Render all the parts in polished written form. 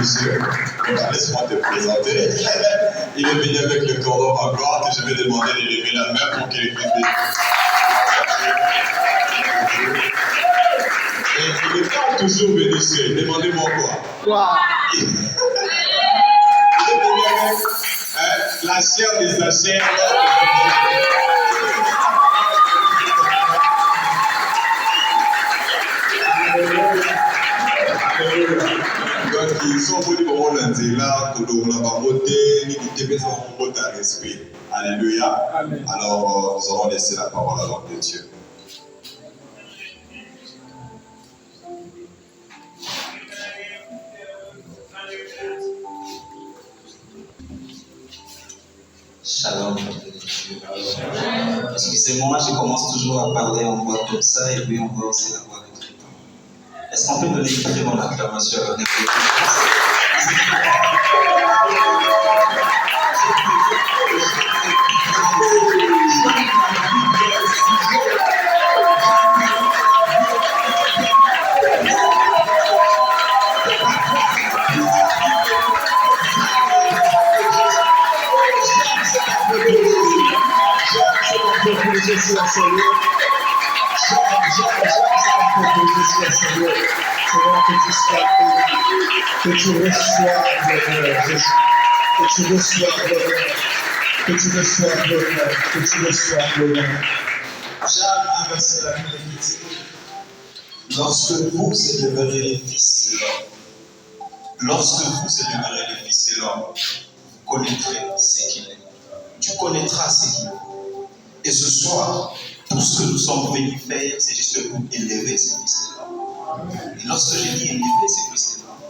monsieur. Laisse-moi te présenter. Il est venu avec le cordon à gloire que je vais demander de lever la main pour qu'il puisse et il est toujours béni seul. Demandez-moi quoi. Il est venu avec la chair des achères. Donc, ils sont venus pour là, respect. Alléluia. Amen. Alors, nous allons laisser la parole à l'homme de Dieu. Shalom. Excusez-moi, je commence toujours à parler en voix comme ça et puis on va aussi la voix avec le temps. Est-ce qu'on peut donner une très bonne acclamation à la que tu reçois le Jeanne a versé la Bible qui dit: lorsque vous élèverez les fils de l'homme, lorsque vous élèverez les fils de l'homme, vous connaîtrez ce qu'il est. Tu connaîtras ce qu'il est. Et ce soir, tout ce que nous sommes venus faire, c'est juste pour élever ces fils de l'homme. Et lorsque je dis élever ces fils de l'homme,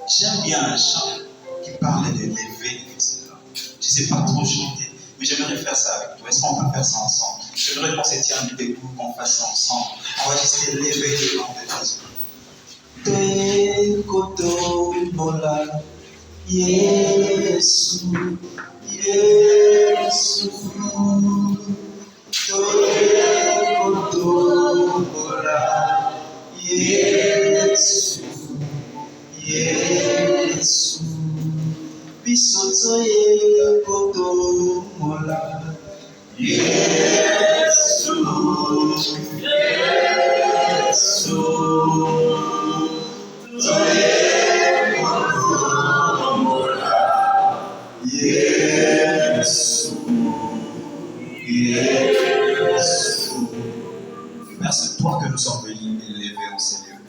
j'aime bien un chant qui parle d'élever les fils de l'homme. Je ne sais pas trop chanter, mais j'aimerais faire ça avec toi. Est-ce qu'on peut faire ça ensemble? J'aimerais qu'on se tienne debout, qu'on fasse ça ensemble. On va juste élever le nom de Jésus. Te koto mola, Yesu, Yesu. Te koto mola, Yesu, Yesu. Bisoto ye koto mola, Yesu, Yesu. Te koto mola, Yesu, Yesu. Père, c'est toi que nous sommes venus élever en ces lieux.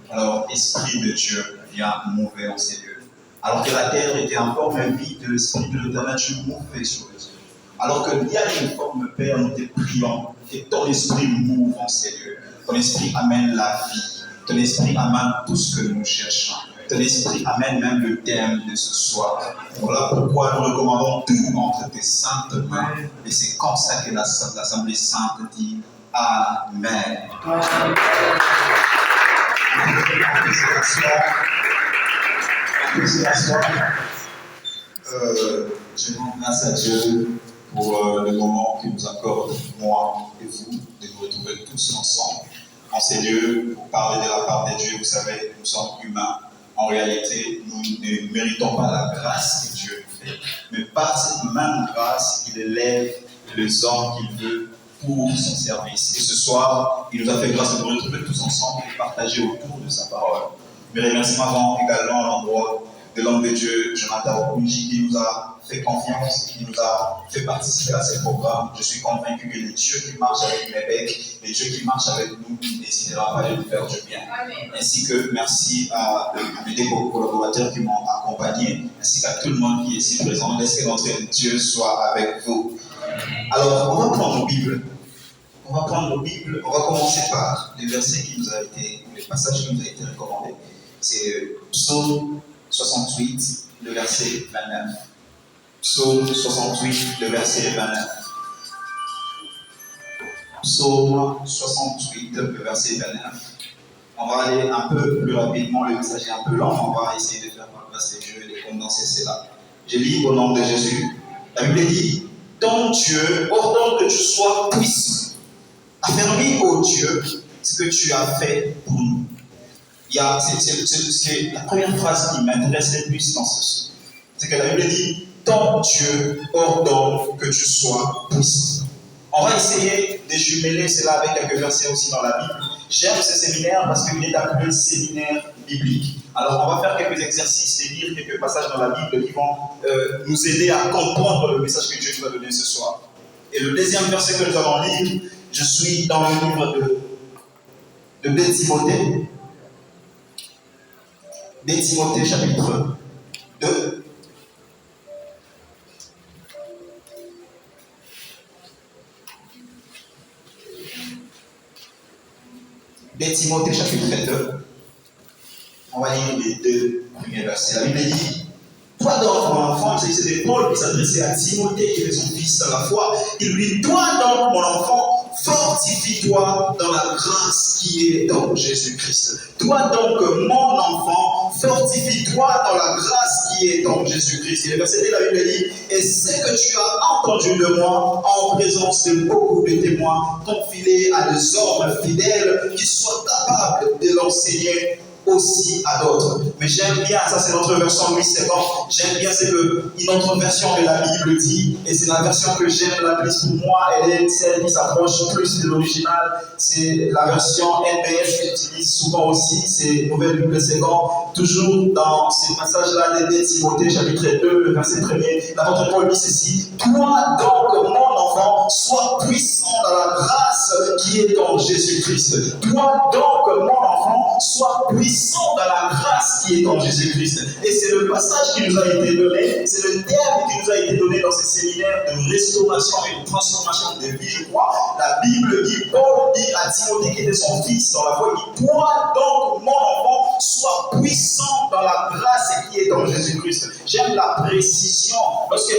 Alors, Esprit de Dieu, viens mouver en ces lieux. Alors que la terre était encore vide de l'Esprit de l'Éternel, tu mouvais sur les yeux. Alors que l'il y a une forme, Père, nous te prions que ton esprit mouve en ces lieux. Ton esprit amène la vie. Ton esprit amène tout ce que nous cherchons. Ton esprit amène même le thème de ce soir. Voilà pourquoi nous recommandons tout entre tes saintes mains. Et c'est comme ça que l'Assemblée sainte dit Amen. Je rends grâce à Dieu pour le moment qu'il nous accorde, moi et vous, de nous retrouver tous ensemble en ces lieux pour parler de la part de Dieu. Vous savez, nous sommes humains. En réalité, nous ne méritons pas la grâce que Dieu nous fait. Mais par cette même grâce, il élève les hommes qu'il veut pour son service. Et ce soir, il nous a fait grâce de nous retrouver tous ensemble et partager autour de sa parole. Mes remerciements vont également à l'endroit de l'homme de Dieu, Jonathan Okunji, qui nous a fait confiance, qui nous a fait participer à ces programmes. Je suis convaincu que les dieux qui marchent avec Mébèque, les dieux qui marchent avec nous, ne décidera pas de nous faire du bien. Amen. Ainsi que merci à mes deux collaborateurs qui m'ont accompagné, ainsi qu'à tout le monde qui est ici présent. Laissez que notre Dieu soit avec vous. Alors, on va prendre nos Bibles. On va commencer par les versets qui nous a été, les passages qui nous a été recommandés. C'est Psaume 68, le verset 29. Psaume 68, le verset 29. Psaume 68, le verset 29. On va aller un peu plus rapidement, le message est un peu long, on va essayer de faire par grâce de Dieu et de condenser cela. Je lis au nom de Jésus. La Bible dit: ton Dieu ordonne que tu sois puissant. Affermis, ô Dieu, ce que tu as fait pour nous. C'est la première phrase qui m'intéresse le plus dans ce. C'est que la Bible dit, ton Dieu ordonne que tu sois puissant. On va essayer de jumeler cela avec quelques versets aussi dans la Bible. J'aime ce séminaire parce qu'il est appelé séminaire biblique. Alors, on va faire quelques exercices et lire quelques passages dans la Bible qui vont nous aider à comprendre le message que Dieu nous a donné ce soir. Et le deuxième verset que nous allons lire, je suis dans le livre de 2 Timothée. 2 Timothée chapitre 2. Timothée chapitre 2, on va lire les 2 premiers versets. La Bible dit, toi donc mon enfant, c'est Paul qui s'adressait à Timothée qui était son fils dans la foi. Il lui dit, toi donc mon enfant, fortifie-toi dans la grâce qui est dans Jésus-Christ. Toi donc mon enfant, fortifie-toi dans la grâce qui est dans Jésus-Christ. Et le verset 2, la Bible dit, et ce que tu as entendu de moi en présence de beaucoup de témoins, confie-les à des hommes fidèles qui soient capables de l'enseigner aussi à d'autres. Mais j'aime bien, ça c'est notre version 850, j'aime bien c'est une autre version de la Bible dit, et c'est la version que j'aime la plus pour moi, elle est celle qui s'approche plus de l'original, c'est la version NBS que j'utilise souvent aussi, c'est Nouvelle Bible Second, toujours dans ces passages-là de Timothée chapitre 2, le verset 1er, l'apôtre Paul dit ceci, toi donc mon enfant, sois puissant dans la grâce qui est en Jésus-Christ. Toi donc mon enfant, sois puissant dans la grâce qui est en Jésus-Christ. Et c'est le passage qui nous a été donné, c'est le terme qui nous a été donné dans ces séminaires de restauration et de transformation de vie, je crois. La Bible dit, Paul dit à Timothée qui était son fils dans la foi, il dit, toi donc mon enfant, sois puissant dans la grâce qui est en Jésus-Christ. J'aime la précision. Lorsque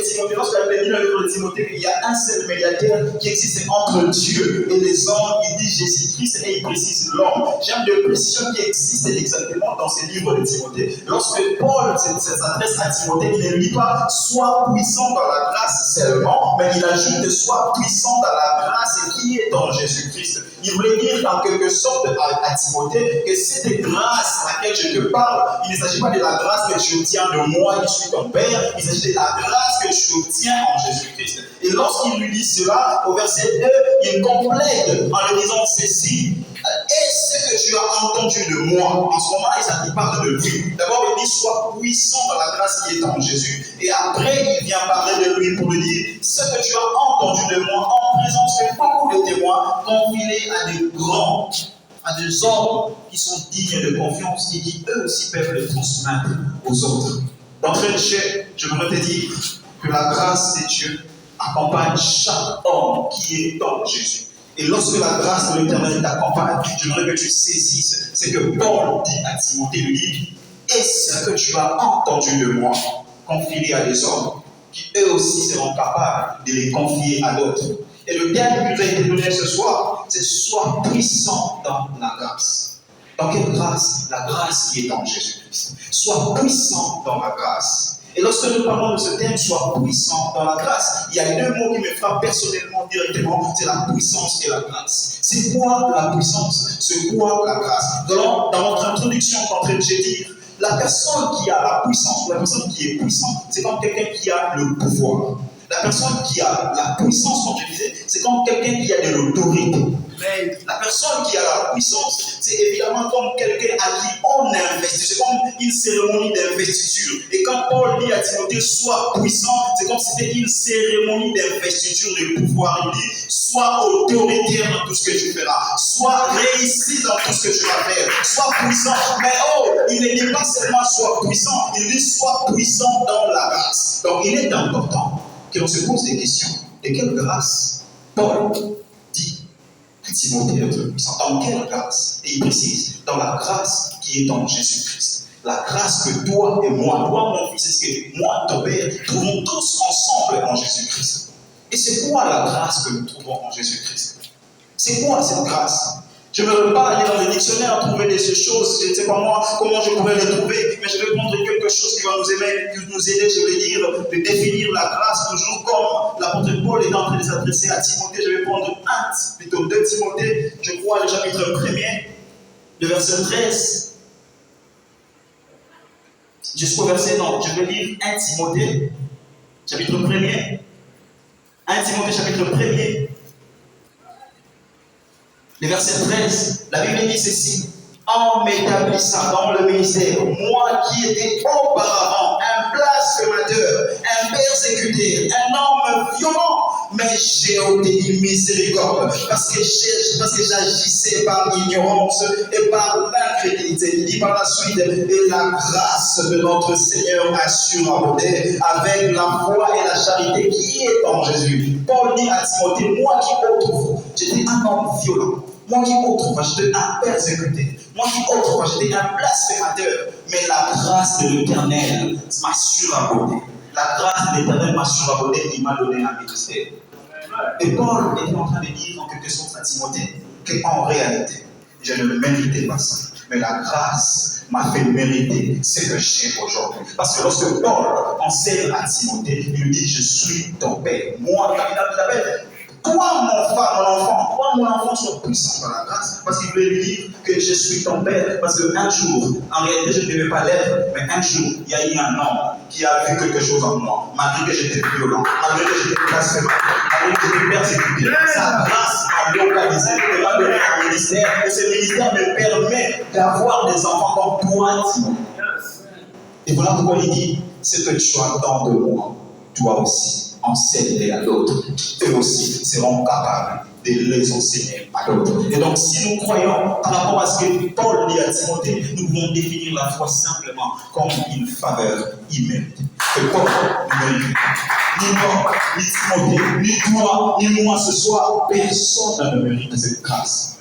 la Bible dit dans le livre de Timothée qu'il y a un seul médiateur qui existe entre Dieu et les hommes, il dit Jésus-Christ et il précise l'homme. J'aime les précisions qui existent exactement dans ces livres de Timothée. Lorsque Paul s'adresse à Timothée, il ne lui dit pas sois puissant dans la grâce seulement, mais il ajoute sois puissant dans la grâce qui est en Jésus-Christ. Il voulait dire en quelque sorte à Timothée que cette grâce à laquelle je te parle, il ne s'agit pas de la grâce que tu obtiens de moi qui suis ton Père, il s'agit de la grâce que tu obtiens en Jésus-Christ. Et lorsqu'il lui dit cela, au verset 2, il complète en lui disant ceci, et ce que tu as entendu de moi, en ce moment, il parle de lui. D'abord, il dit sois puissant dans la grâce qui est en Jésus. Et après, il vient parler de lui pour lui dire ce que tu as entendu de moi en présence de beaucoup de témoins, confie-les à des grands, à des hommes qui sont dignes de confiance et qui eux aussi peuvent le transmettre aux autres. D'entrée de jeu, je voudrais te dire que la grâce de Dieu accompagne chaque homme qui est en Jésus. Et lorsque la grâce de l'Éternel t'accompagne, je voudrais que tu saisisses ce que Paul dit à Timothée, lui dit, et ce que tu as entendu de moi, confie-les à des hommes qui eux aussi seront capables de les confier à d'autres. Et le terme qui nous a été donné ce soir, c'est sois puissant dans la grâce. Dans quelle grâce? La grâce qui est en Jésus-Christ. Sois puissant dans la grâce. Et lorsque nous parlons de ce terme, sois puissant dans la grâce, il y a 2 mots qui me frappent personnellement, directement, c'est la puissance et la grâce. C'est quoi la puissance? C'est quoi la grâce? Dans notre introduction, j'ai dit, la personne qui a la puissance, la personne qui est puissante, c'est comme quelqu'un qui a le pouvoir. La personne qui a la puissance, comme je disais, c'est comme quelqu'un qui a de l'autorité. Mais la personne qui a la puissance, c'est évidemment comme quelqu'un à qui on investit. C'est comme une cérémonie d'investiture. Et quand Paul dit à Timothée, sois puissant, c'est comme si c'était une cérémonie d'investiture de pouvoir. Il dit, sois autoritaire dans tout ce que tu feras. Sois réussi dans tout ce que tu vas faire. Sois puissant. Mais il ne dit pas seulement sois puissant, il dit sois puissant dans la grâce. Donc il est important que l'on se pose des questions. De quelle grâce Paul dit que Timothée est être puissant? Dans quelle grâce? Et il précise, dans la grâce qui est en Jésus-Christ. La grâce que toi et moi, toi mon fils, c'est ce que moi, ton père, trouvons tous ensemble en Jésus-Christ. Et c'est quoi la grâce que nous trouvons en Jésus-Christ? C'est quoi cette grâce? Je ne veux pas aller dans les dictionnaires trouver des choses, je ne sais pas moi comment je pourrais les trouver, mais je vais prendre quelque chose qui va nous aider, je vais dire, de définir la grâce, toujours comme l'apôtre Paul est en train de s'adresser à Timothée. Je vais prendre 2 Timothée, je crois, le chapitre 1er, le verset 13. jusqu'au verset, non, je vais lire 1 Timothée, chapitre 1er. 1 Timothée, chapitre 1er, le verset 13. La Bible dit ceci: en m'établissant dans le ministère, moi qui étais auparavant un blasphémateur, un persécuteur, un homme violent, mais j'ai obtenu miséricorde parce que j'agissais par ignorance et par l'incrédulité. Il dit par la suite: et la grâce de notre Seigneur a surabondé avec la foi et la charité qui est en Jésus. Paul dit à Timothée: moi qui autrefois j'étais un homme violent, moi qui autrefois j'étais un persécuté, moi qui autrefois j'étais un blasphémateur, mais la grâce de l'Éternel m'a surabondé. La grâce de l'Éternel m'a surabondé, il m'a donné un ministère. Et Paul était en train de dire en quelque sorte à Timothée qu'en réalité, je ne méritais pas ça, mais la grâce m'a fait mériter ce que j'ai aujourd'hui. Parce que lorsque Paul enseigne à Timothée, il lui dit: je suis ton père. Moi, il appelle: toi, mon enfant soit puissant dans la grâce. Parce qu'il voulait lui dire que je suis ton père. Parce qu'un jour, en réalité, je ne devais pas l'être, mais un jour, il y a eu un homme qui a vu quelque chose en moi, malgré que j'étais violent, malgré que j'étais blasphémateur, malgré que j'étais persécuté. Sa grâce m'a localisé, et m'a donné un ministère, et ce ministère me permet d'avoir des enfants comme toi, Timothée. Et voilà pourquoi il dit: ce que tu entends de moi, toi aussi enseigner à d'autres. Eux aussi seront capables de les enseigner à d'autres. Et donc, si nous croyons par rapport à ce que Paul dit à Timothée, nous pouvons définir la foi simplement comme une faveur imméritée. Que Paul ne mérite pas. Ni moi, ni Timothée, ni toi, ni moi ce soir, personne ne mérite cette grâce.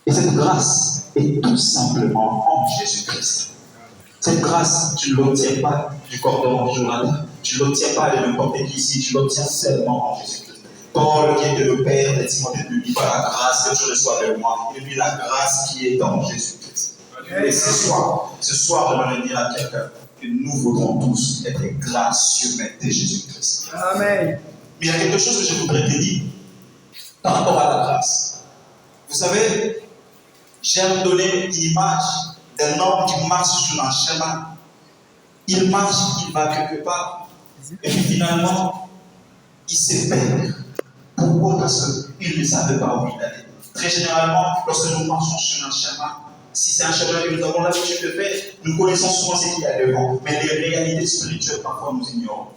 Et cette grâce est tout simplement en Jésus-Christ. Cette grâce, tu ne l'obtiens pas du cordon journal, tu ne l'obtiens pas de n'importe qui ici, tu l'obtiens seulement en Jésus-Christ. Paul, qui était le père de Timothée, ne dit pas la grâce que tu reçois de moi, il dit la grâce qui est en Jésus-Christ. Et ce soir, j'aimerais dire à quelqu'un que nous voudrons tous être gracieux de Jésus-Christ. Amen. Mais il y a quelque chose que je voudrais te dire par rapport à la grâce. Vous savez, j'aime donner une image d'un homme qui marche sur un chemin. Il marche, il va quelque part, et puis finalement, il se perd. Pourquoi? Parce qu'il ne savait pas où il allait. Très généralement, lorsque nous marchons sur un chemin, si c'est un chemin que nous avons l'habitude de faire, nous connaissons souvent ce qu'il y a devant, mais les réalités spirituelles, parfois, nous ignorons.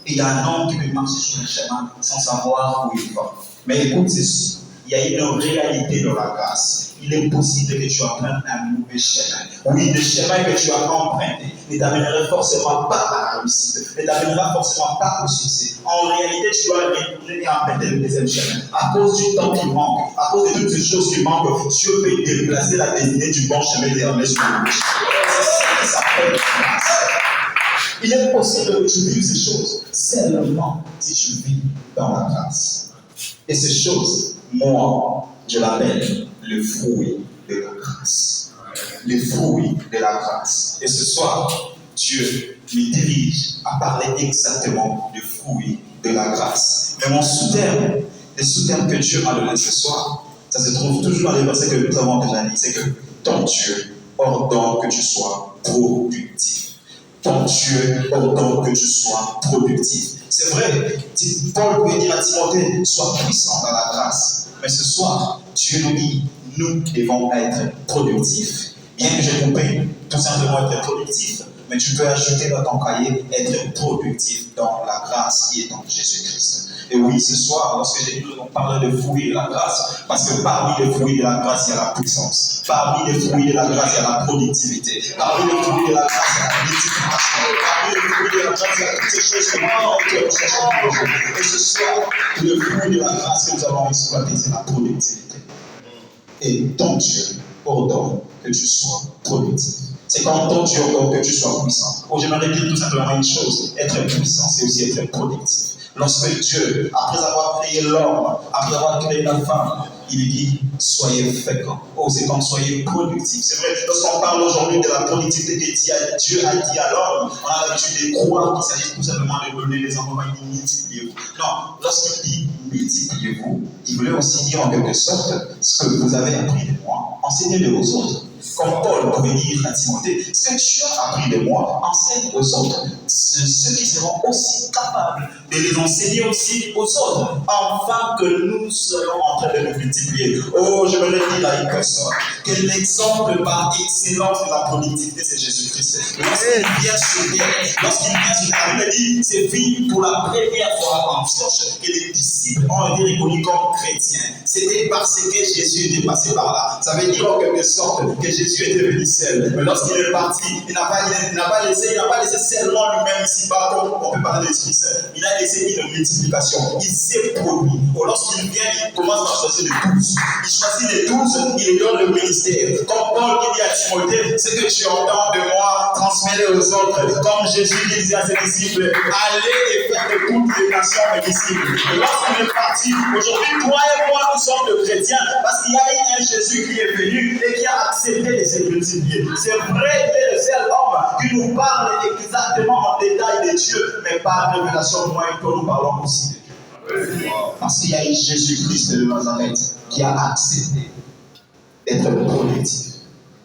Et il y a un homme qui peut marcher sur un chemin sans savoir où il va. Mais écoute ceci, il y a une réalité dans la grâce. Il est possible que tu empruntes un mauvais chemin. Oui, le chemin que tu as emprunté ne t'amènera forcément pas à la réussite, ne t'amènera forcément pas au succès. En réalité, tu dois retourner et emprunter le deuxième chemin. À cause du temps qui manque, à cause de toutes ces choses qui manquent, Dieu peut déplacer la destinée du bon chemin et l'emmener sur le mauvais chemin. C'est ça qui s'appelle grâce. Il est possible que tu vives ces choses seulement si tu vis dans la grâce. Et ces choses, moi, je l'appelle le fruit de la grâce. Le fruit de la grâce. Et ce soir, Dieu me dirige à parler exactement du fruit de la grâce. Mais mon sous-terme, le sous-terme que Dieu m'a donné ce soir, ça se trouve toujours dans les versets que nous avons déjà dit, c'est que ton Dieu ordonne que tu sois productif. Ton Dieu ordonne que tu sois productif. C'est vrai, Paul pouvait dire à Timothée, sois puissant dans la grâce. Mais ce soir, Dieu nous dit, nous devons être productifs. Bien que j'ai compris, tout simplement être productif, mais tu peux ajouter dans ton cahier, être productif dans la grâce qui est en Jésus-Christ. Et oui, ce soir, lorsque j'ai dit, on parlait de fruits de la grâce, parce que parmi les fruits de la grâce, il y a la puissance. Parmi les fruits de la grâce, il y a la productivité. Parmi les fruits de la grâce, il y a la multiplication. Parmi les fruits de la grâce, il y a toutes ces choses que nous avons. Et ce soir, le fruit de la grâce que nous avons exploité, c'est la productivité. Et ton Dieu ordonne que tu sois productif. C'est quand ton Dieu ordonne que tu sois puissant. Oh, j'aimerais dire tout simplement une chose, être puissant, c'est aussi être productif. Lorsque Dieu, après avoir créé l'homme, après avoir créé la femme, il dit, soyez féconds. Oh, c'est comme soyez productifs. C'est vrai, lorsqu'on parle aujourd'hui de la productivité que Dieu a dit à l'homme, on a l'habitude de croire qu'il s'agit tout simplement de donner les enfants, il dit multipliez-vous. Non, lorsqu'il dit multipliez-vous, il voulait aussi dire en quelque sorte ce que vous avez appris de moi, enseignez-le aux autres. Comme Paul pouvait dire à Timothée, ce que tu as appris de moi, enseigne aux autres. Ceux qui seront aussi capables de les enseigner aussi aux autres, afin que nous soyons en train de nous multiplier. Oh, je me le dis à une personne, que l'exemple par excellence de la productivité, c'est Jésus-Christ. Lorsqu'il vient sur terre, la Bible dit, c'est vu pour la première fois en church que les disciples ont été reconnus comme chrétiens. C'était parce que Jésus était passé par là. Ça veut dire en quelque sorte que Jésus était venu seul. Mais lorsqu'il est parti, il n'a pas laissé seulement lui-même ici-bas, comme on peut parler de l'Esprit Saint. Il a laissé une multiplication. Il s'est produit. Lorsqu'il vient, il commence par choisir les 12. Il choisit les 12, il les donne le ministère. Comme Paul qui dit à Timothée, ce que tu entends de moi, transmets-le aux autres. Comme Jésus qui disait à ses disciples, allez et faites de toutes les nations mes disciples. Et lorsqu'il est parti, aujourd'hui, toi et moi, nous sommes de chrétiens parce qu'il y a eu un Jésus qui est venu et qui a accepté de se multiplier. C'est vrai qu'il est le seul homme qui nous parle exactement en détail de Dieu, mais par révélation, moi et toi, nous parlons aussi de Dieu. Parce qu'il y a eu Jésus-Christ de Nazareth qui a accepté d'être productif.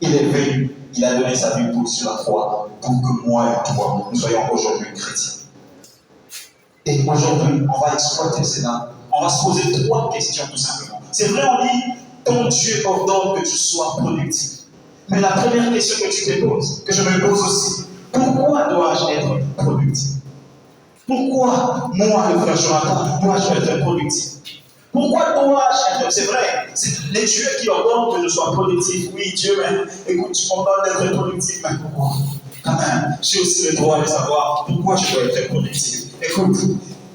Il est venu, il a donné sa vie pour sur la croix pour que moi et toi, nous soyons aujourd'hui chrétiens. Et aujourd'hui, on va exploiter cela. On va se poser 3 questions tout simplement. C'est vrai, on dit, ton Dieu ordonne que tu sois productif. Mais la première question que tu te poses, que je me pose aussi, pourquoi dois-je être productif? Pourquoi moi, le frère Jonathan, dois-je être productif? Pourquoi dois-je être? C'est vrai, c'est les dieux qui ordonnent que je sois productif. Oui, Dieu, mais écoute, tu m'ordonnes d'être productif, mais pourquoi? Quand même, j'ai aussi le droit de savoir pourquoi je dois être productif. Écoute,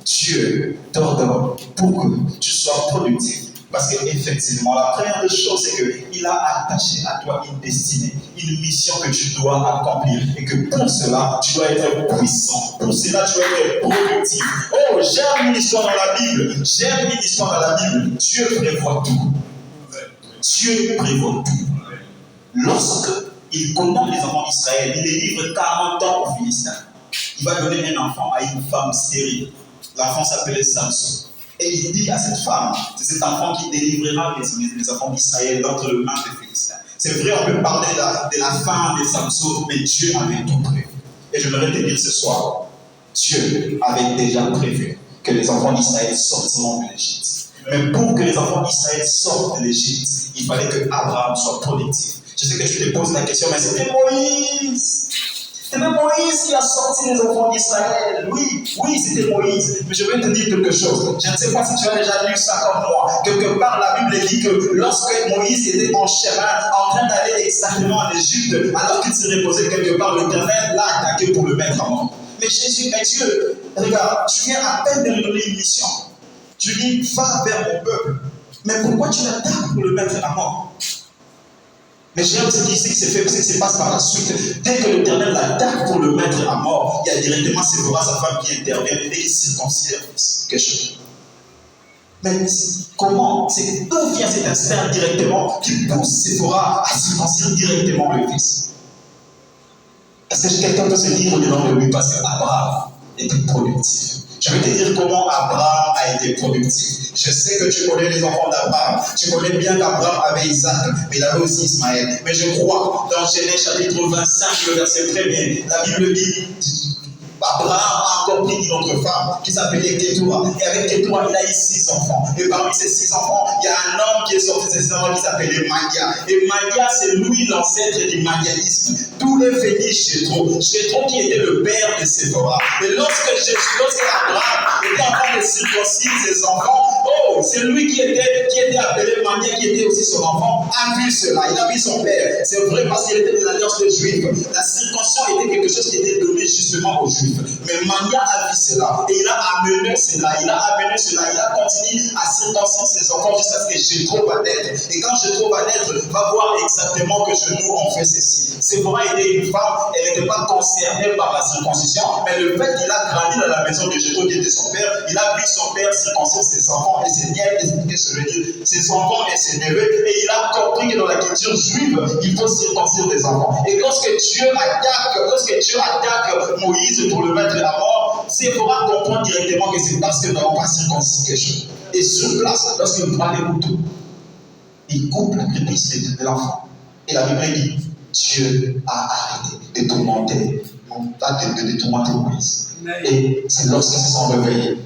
Dieu t'ordonne pour que tu sois productif. Parce qu'effectivement, la première des choses, c'est qu'il a attaché à toi une destinée, une mission que tu dois accomplir. Et que pour cela, tu dois être puissant. Pour cela, tu dois être productif. Oh, j'aime une histoire dans la Bible. Dieu prévoit tout. Dieu prévoit tout. Lorsqu'il commande les enfants d'Israël, il les livre 40 ans aux Philistins. Il va donner un enfant à une femme stérile. L'enfant s'appelait Samson. Et il dit à cette femme, c'est cet enfant qui délivrera les enfants d'Israël d'entre les mains des Philistins. C'est vrai, on peut parler de la fin de Samson, mais Dieu avait tout prévu. Et je voudrais te dire ce soir, Dieu avait déjà prévu que les enfants d'Israël sortiront de l'Égypte. Mais pour que les enfants d'Israël sortent de l'Égypte, il fallait que Abraham soit productif. Je sais que tu te poses la question, mais c'était Moïse. C'était Moïse qui a sorti les enfants d'Israël. Oui, c'était Moïse. Mais je vais te dire quelque chose. Je ne sais pas si tu as déjà lu ça comme moi. Quelque part, la Bible dit que lorsque Moïse était en chemin, en train d'aller exactement en Égypte, alors qu'il se reposait quelque part, l'Éternel l'a attaqué pour le mettre à mort. Mais Jésus, mais Dieu, regarde, tu viens à peine de lui donner une mission. Tu dis, va vers mon peuple. Mais pourquoi tu l'attaques pour le mettre à mort? Mais j'aime ce qui se passe par la suite. Dès que l'Éternel l'attaque pour le mettre à mort, il y a directement Séphora, sa femme, qui intervient et qui circoncise quelque chose. Mais comment? C'est d'où vient cet instinct directement qui pousse Séphora à circoncire directement le fils? Est-ce que quelqu'un peut se dire au-dedans de lui, parce qu'Abraham était productif? Je vais te dire comment Abraham a été productif. Je sais que tu connais les enfants d'Abraham. Tu connais bien qu'Abraham avait Isaac, mais il avait aussi Ismaël. Mais je crois, dans Genèse chapitre 25, le verset 1er, la Bible dit, Abraham a encore pris une autre femme qui s'appelait Kétura. Et avec Kétura, il a eu 6 enfants. Et parmi ces 6 enfants, il y a un homme qui est sorti de ces enfants qui s'appelait Madia. Et Madia, c'est lui l'ancêtre du madianisme. Tout est venu Jéthro. Jéthro qui était le père de Séphora. Et lorsque Abraham était en train de circoncire ses enfants, oh, c'est lui qui était appelé Madia, qui était aussi son enfant, a vu cela. Il a vu son père. C'est vrai parce qu'il était de l'alliance des Juifs. La circoncision était quelque chose qui était donné justement aux Juifs. Mais Madia a vu cela. Et il a amené cela. Il a continué à circoncire ses enfants jusqu'à ce que Jéthro va naître. Et quand Jéthro va naître, va voir exactement que nous on fait ceci. Séphora était une femme, elle n'était pas concernée par la circoncision, mais le fait qu'il a grandi dans la maison de Jéthro qui était son père, il a vu son père circoncire ses enfants et ses nièces, ses enfants et ses neveux, et il a compris que dans la culture juive, il faut circoncire des enfants. Et lorsque Dieu attaque Moïse pour le mettre à mort, Séphora comprend directement que c'est parce que nous n'avons pas circoncis quelque chose. Et sur place, lorsqu'il prend les couteaux, il coupe la prépuce de l'enfant. Et la Bible dit, Dieu a arrêté de tourmenter Moïse. Et c'est lorsqu'ils se sont réveillés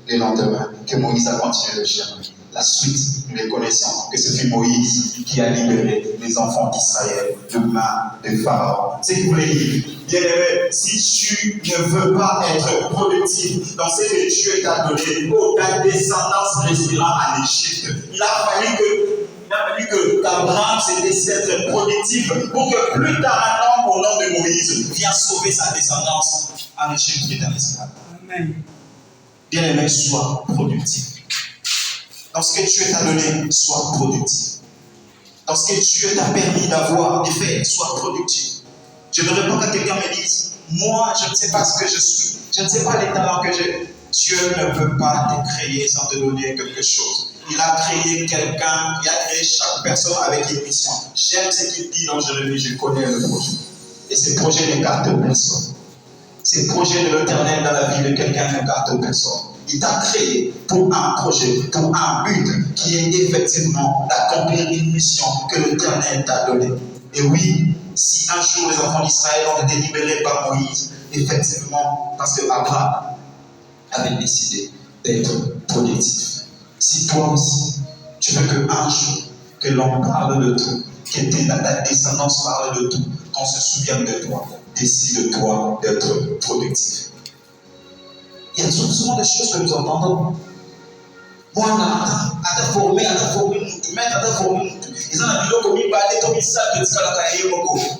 le lendemain que Moïse a continué le chemin. La suite, nous les connaissons, que ce fut Moïse qui a libéré les enfants d'Israël de main de Pharaon. C'est ce que vous voulez dire. Bien-aimé, si tu ne veux pas être productif dans ce que Dieu t'a donné, ta descendance respirera en Égypte. Il a fallu que Abraham se décide d'être productif pour que plus tard un homme au nom de Moïse vienne sauver sa descendance en Égypte qui est un esclave. Amen. Bien-aimé, sois productif. Dans ce que Dieu t'a donné, sois productif. Dans ce que Dieu t'a permis d'avoir, de faire, sois productif. Je ne veux pas que quelqu'un me dise, moi, je ne sais pas ce que je suis. Je ne sais pas les talents que j'ai. Dieu ne peut pas te créer sans te donner quelque chose. Il a créé quelqu'un, il a créé chaque personne avec une mission. J'aime ce qu'il dit dans Jérémie, je connais le projet. Et ce projet n'écarte personne. Ces projets de l'Éternel dans la vie de quelqu'un n'écarte personne. Il t'a créé pour un projet, pour un but qui est effectivement d'accomplir une mission que l'Éternel t'a donnée. Et oui, si un jour les enfants d'Israël ont été libérés par Moïse, effectivement, parce que Abraham avait décidé d'être productif. Si toi aussi, tu veux qu'un jour, que l'on parle de toi, que ta descendance parle de toi, qu'on se souvienne de toi, décide-toi d'être productif. Il y a souvent des choses que nous entendons. Moi, à te former, ils ont un bilot comme il parlait, comme il savait,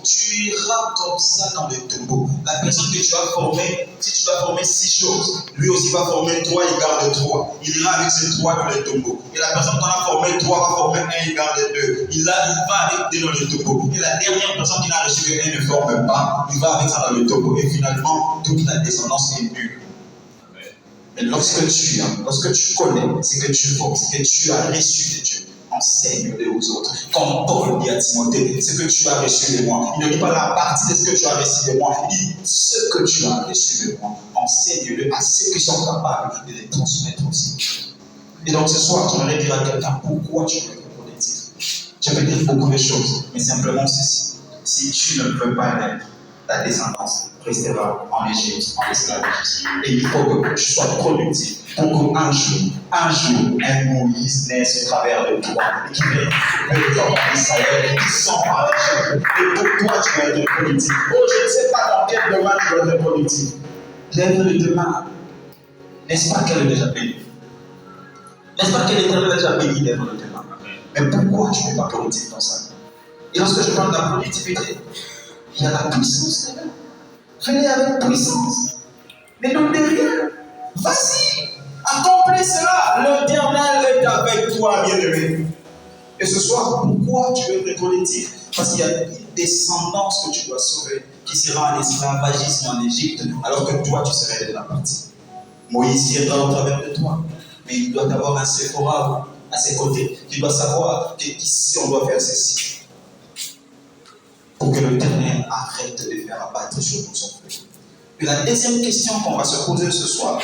tu iras comme ça dans le tombeau. La personne que tu vas former, si tu vas former 6 choses, lui aussi va former 3, il garde 3. Il ira avec ces 3 dans le tombeau. Et la personne qui a formé 3 va former 1, il garde 2. Il va avec 2 dans le tombeau. Et la dernière personne qui n'a reçu que 1 ne forme pas, il va avec ça dans le tombeau. Et finalement, toute la descendance est nulle. Mais lorsque tu connais ce que tu vaux, ce que tu as reçu de Dieu, enseigne-le aux autres. Comme Paul dit à Timothée, ce que tu as reçu de moi. Il ne dit pas la partie de ce que tu as reçu de moi. Il dit ce que tu as reçu de moi. Enseigne-le à ceux qui sont capables de les transmettre aussi. Et donc ce soir, j'aimerais dire à quelqu'un pourquoi tu veux être productif. Je vais dire beaucoup de choses, mais simplement ceci. Si tu ne veux pas l'être, ta descendance restera en Égypte, en esclavage. Et il faut que tu sois productif pour qu'un jour, un Moïse naisse au travers de toi et qui vienne les enfants d'Israël qui sont en Égypte. Et pour toi, tu vas être productif. Oh, je ne sais pas dans quel domaine tu vas être productif. Lève-le demain. N'est-ce pas qu'elle est déjà bénie? N'est-ce pas que l'Éternel a déjà béni lève-le demain? Mais pourquoi tu n'es pas productif dans ça? Et lorsque je parle de la productivité, il y a la puissance là. Venez avec puissance. Mais non derrière. Vas-y. Accomplis cela. L'Éternel est avec toi, bien-aimé. Et ce soir, pourquoi tu veux être productif? Parce qu'il y a une descendance que tu dois sauver qui sera en esclavagisme en Égypte, alors que toi, tu serais de la partie. Moïse viendra au travers de toi. Mais il doit avoir un Séphora à ses côtés. Il doit savoir qu'ici, on doit faire ceci. Pour que l'Éternel arrête de les faire abattre sur nous son feu. Et la deuxième question qu'on va se poser ce soir,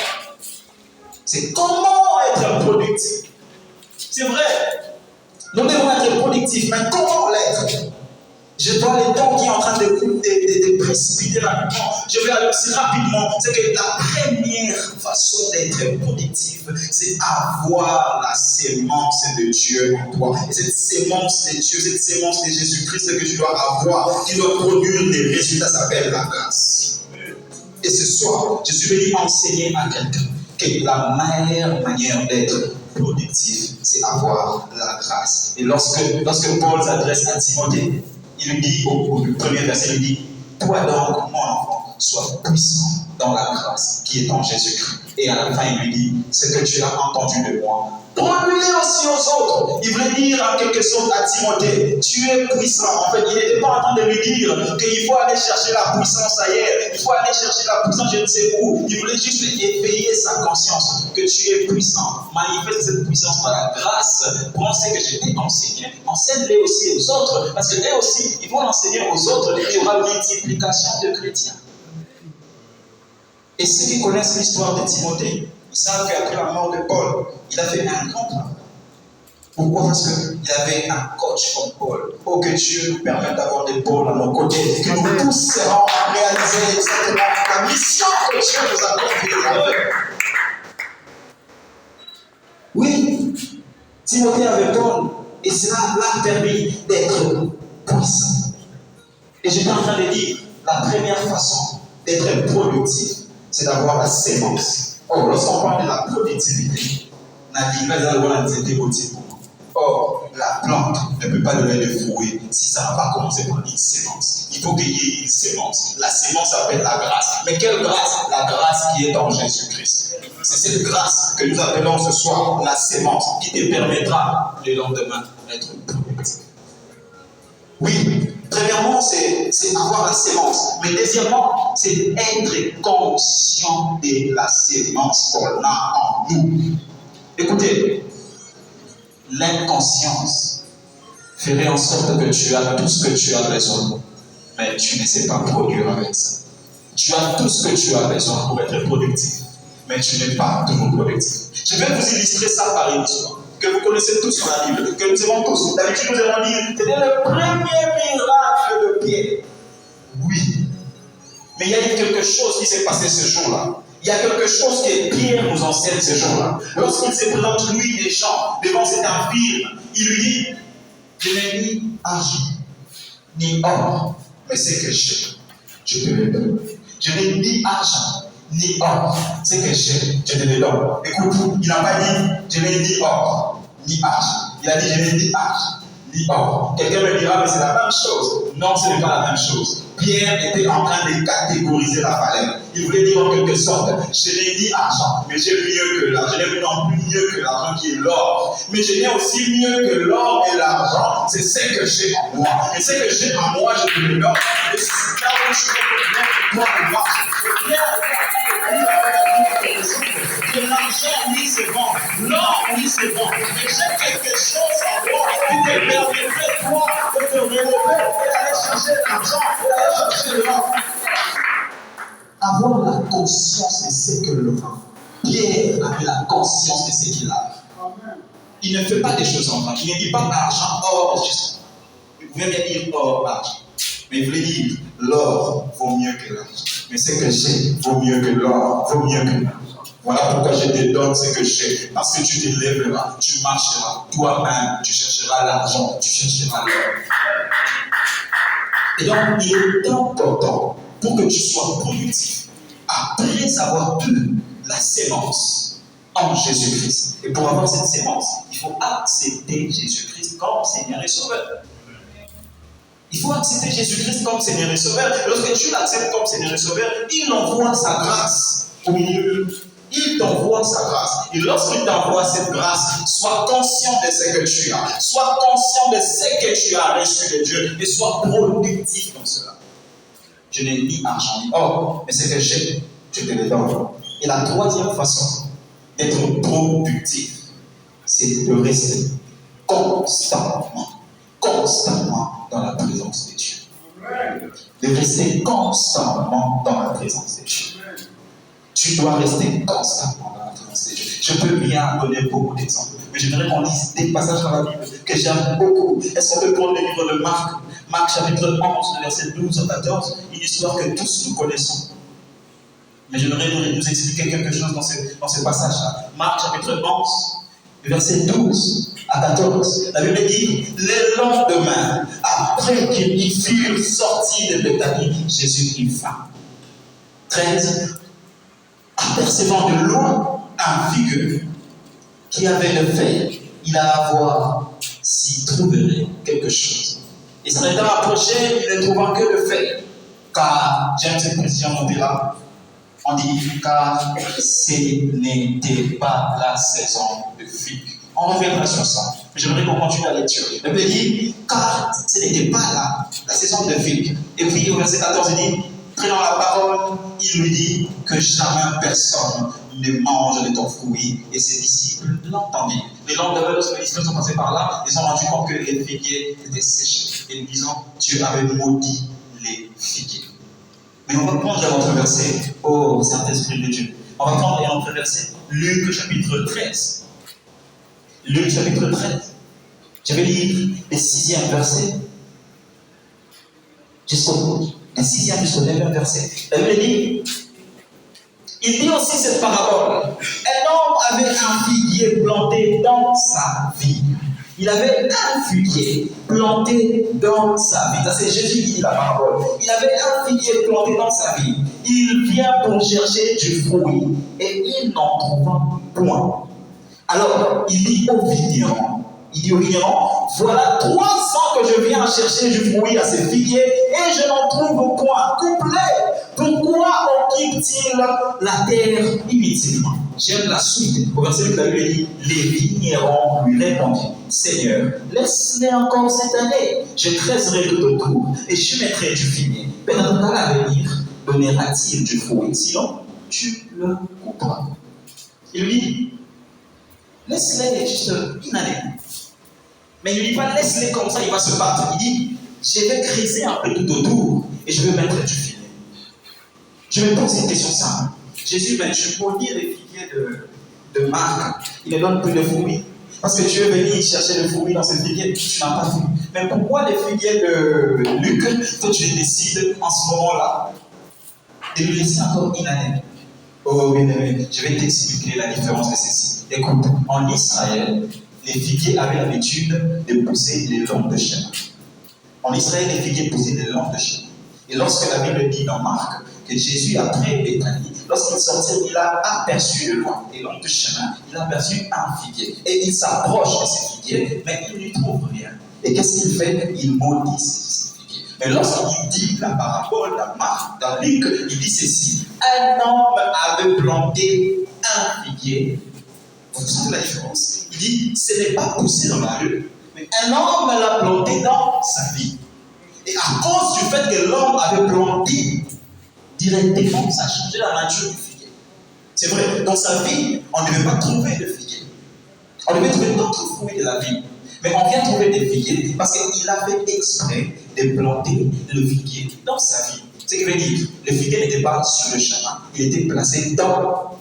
c'est comment être productif? C'est vrai, nous devons être productifs, mais comment l'être? Je vois le temps qui est en train de précipiter rapidement. Je vais aller aussi rapidement. C'est que la première façon d'être productif, c'est avoir la sémence de Dieu en toi. Et cette sémence de Dieu, cette sémence de Jésus-Christ que tu dois avoir, qui doit produire des résultats, s'appelle la grâce. Et ce soir, je suis venu enseigner à quelqu'un que la meilleure manière d'être productif, c'est avoir la grâce. Et lorsque Paul s'adresse à Timothée, il lui dit, au premier verset, il dit, toi donc, mon enfant, sois puissant dans la grâce qui est en Jésus-Christ. Et à la fin, il lui dit, ce que tu as entendu de moi, prends-le aussi aux autres. Il voulait dire en quelque sorte à Timothée, tu es puissant. En fait, il n'était pas en train de lui dire qu'il faut aller chercher la puissance ailleurs, il faut aller chercher la puissance je ne sais où. Il voulait juste éveiller sa conscience que tu es puissant. Manifeste cette puissance par la grâce. Prends ce que je t'ai enseigné. Enseigne-les aussi aux autres, parce qu'eux aussi, ils vont l'enseigner aux autres et il y aura multiplication de chrétiens. Et ceux qui connaissent l'histoire de Timothée, ils savent qu'après la mort de Paul, il a fait un grand travail Pourquoi? Parce qu'il y avait un coach comme Paul. Oh, que Dieu nous permette d'avoir des Pauls à nos côtés. Que nous tous serons à réaliser exactement la mission que Dieu nous a confiée. Oui, Timothée avait Paul. Et cela l'a permis d'être puissant. Et j'étais en train de dire, la première façon d'être productif, c'est d'avoir la sémence. Oh, lorsqu'on parle de la productivité, or, la plante ne peut pas donner de fruits si ça n'a pas commencé par une sémence. Il faut qu'il y ait une sémence. La sémence s'appelle la grâce. Mais quelle grâce? La grâce qui est en Jésus-Christ. C'est cette grâce que nous appelons ce soir la sémence qui te permettra le lendemain d'être productif. Oui, premièrement, c'est avoir la sémence. Mais deuxièmement, c'est être conscient de la sémence qu'on a en nous. Écoutez, l'inconscience ferait en sorte que tu as tout ce que tu as besoin, mais tu ne sais pas produire avec ça. Tu as tout ce que tu as besoin pour être productif, mais tu n'es pas toujours productif. Je vais vous illustrer ça par une histoire que vous connaissez tous dans la Bible, que nous aimons tous. D'habitude, nous allons dire, c'était le premier miracle de Pierre. Oui, mais il y a eu quelque chose qui s'est passé ce jour-là. Il y a quelque chose que Pierre nous enseigne ce jour-là. Lorsqu'il se présente, lui et Jean, devant cet infirme, il lui dit, je n'ai ni argent, ni or, mais c'est que j'ai, je te le donne. Je n'ai ni argent, ni or, c'est que j'ai, je te le donne. Écoute, il n'a pas dit, je n'ai ni or, ni argent. Il a dit, je n'ai ni argent, ni or. Quelqu'un me dira, mais c'est la même chose. Non, ce n'est pas la même chose. Pierre était en train de catégoriser la valeur. Il voulait dire en quelque sorte, je n'ai ni argent, mais j'ai mieux que l'argent. Je n'ai non plus mieux que l'argent qui est l'or. Mais je n'ai aussi mieux que l'or et l'argent. C'est ce que j'ai en moi. Et ce que j'ai en moi, je te le donne. Et c'est là où je peux toi et moi. Que l'argent, oui, c'est bon. L'or, oui, c'est bon. Mais j'ai quelque chose en moi qui te permettrait, toi, de te relever et d'aller chercher l'argent, et d'aller chercher l'or. Avoir la conscience de ce que l'on a. Pierre avait la conscience de ce qu'il a. Il ne fait pas des choses en vain. Il ne dit pas argent, or, juste. Il pouvait bien dire or, argent. Mais il voulait dire l'or vaut mieux que l'argent. Mais ce que j'ai vaut mieux que l'or, vaut mieux que l'argent. Voilà pourquoi je te donne ce que j'ai. Parce que tu te lèveras, tu marcheras toi-même, tu chercheras l'argent, tu chercheras l'or. Et donc, il est important pour que tu sois productif, après avoir eu la sémence en Jésus-Christ. Et pour avoir cette sémence, il faut accepter Jésus-Christ comme Seigneur et Sauveur. Il faut accepter Jésus-Christ comme Seigneur et Sauveur. Et lorsque tu l'acceptes comme Seigneur et Sauveur, il envoie sa grâce au milieu. Il t'envoie sa grâce. Et lorsqu'il t'envoie cette grâce, sois conscient de ce que tu as. Sois conscient de ce que tu as reçu de Dieu. Et sois productif dans cela. Je n'ai ni argent ni or, mais ce que j'ai, je te le donne. Et la troisième façon d'être productif, c'est de rester constamment dans la présence de Dieu. De rester constamment dans la présence de Dieu. Tu dois rester constamment dans la présence de Dieu. Je peux bien donner beaucoup d'exemples, mais j'aimerais qu'on lise des passages dans la Bible que j'aime beaucoup. Est-ce qu'on peut prendre le livre de Marc, chapitre 11, verset 12 à 14, une histoire que tous nous connaissons. Mais j'aimerais nous expliquer quelque chose dans ce passage-là. Marc, chapitre 11, verset 12 à 14. La Bible dit, le lendemain, après qu'ils furent sortis de Béthanie, Jésus eut faim. 13. Apercevant de loin un figueux qui avait de feuilles, il alla voir s'il trouverait quelque chose. Et s'en étant approché, il ne trouvant que de feuilles. Car, j'aime cette précision, on dit, car ce n'était pas la saison de figues. On reviendra sur ça. Mais j'aimerais qu'on continue la lecture. La Bible dit, car ce n'était pas la saison de figues. Et puis, au verset 14, il dit, prenant la parole, il lui dit que jamais personne ne mange de ton fruit. Et ses disciples l'entendirent. Les lendemain, lorsque les disciples sont passés par là, ils ont rendu compte que les figuiers étaient séchés. Et nous disons, Dieu avait maudit les figuiers. Mais on va prendre un autre verset. Oh, Saint-Esprit de Dieu. On va prendre un autre verset. Luc chapitre 13. Luc chapitre 13. Je vais lire le 6e verset jusqu'au 6e jusqu'au 9e verset. La Bible dit, il dit aussi cette parabole. Un homme avait un figuier planté dans sa vie. Il avait un figuier planté dans sa vie. Ça, c'est Jésus qui dit la parabole. Il avait un figuier planté dans sa vie. Il vient pour chercher du fruit et il n'en trouva point. Alors, il dit au vigneron, voilà 3 ans que je viens chercher du fruit à ces figuiers et je n'en trouve point. Couplet, pourquoi occupe-t-il la terre inutilement? J'aime la suite. Au verset 8, la Bible dit, les vignerons lui répondirent, Seigneur, laisse-les encore cette année. Je creuserai tout autour et je mettrai du figuier. Pendant à l'avenir, donnera-t-il du fruit? Sinon, tu le couperas. Il lui dit, laisse-les juste une année. Mais il ne dit pas laisse-les comme ça, il va se battre. Il dit, je vais creuser un peu tout autour et je vais mettre du figuier. Je vais poser une question simple. Jésus, tu maudis les figuiers de Marc, il ne donne plus de fruits. Parce que tu es venu chercher le fruit dans ces figuiers, tu n'as pas vu. Mais pourquoi les figuiers de Luc, toi tu décides en ce moment-là de lui laisser encore une année? Oh oui, je vais t'expliquer la différence de ceci. Écoute, en Israël, les figuiers avaient l'habitude de pousser les longs de chemin. En Israël, les figuiers poussaient les longs de chemin. Et lorsque la Bible dit dans Marc que Jésus a pris Béthanie, lorsqu'il sortit, il a aperçu de loin, et long de chemin, il a aperçu un figuier. Et il s'approche de ce figuier, mais il n'y trouve rien. Et qu'est-ce qu'il fait? Il maudit ce figuier. Mais lorsqu'il dit la parabole dans Marc, dans Luc, il dit ceci: un homme avait planté un figuier. Vous sentez la différence? Il dit, ce n'est pas poussé dans la rue, mais un homme l'a planté dans sa vie. Et à cause du fait que l'homme avait planté, directement, ça a changé la nature du figuier. C'est vrai, dans sa vie, on ne devait pas trouver de figuier. On devait trouver d'autres fruits de la vie. Mais on vient trouver des figuiers parce qu'il a fait exprès de planter le figuier dans sa vie. C'est ce qui veut dire, le figuier n'était pas sur le chemin, il était placé dans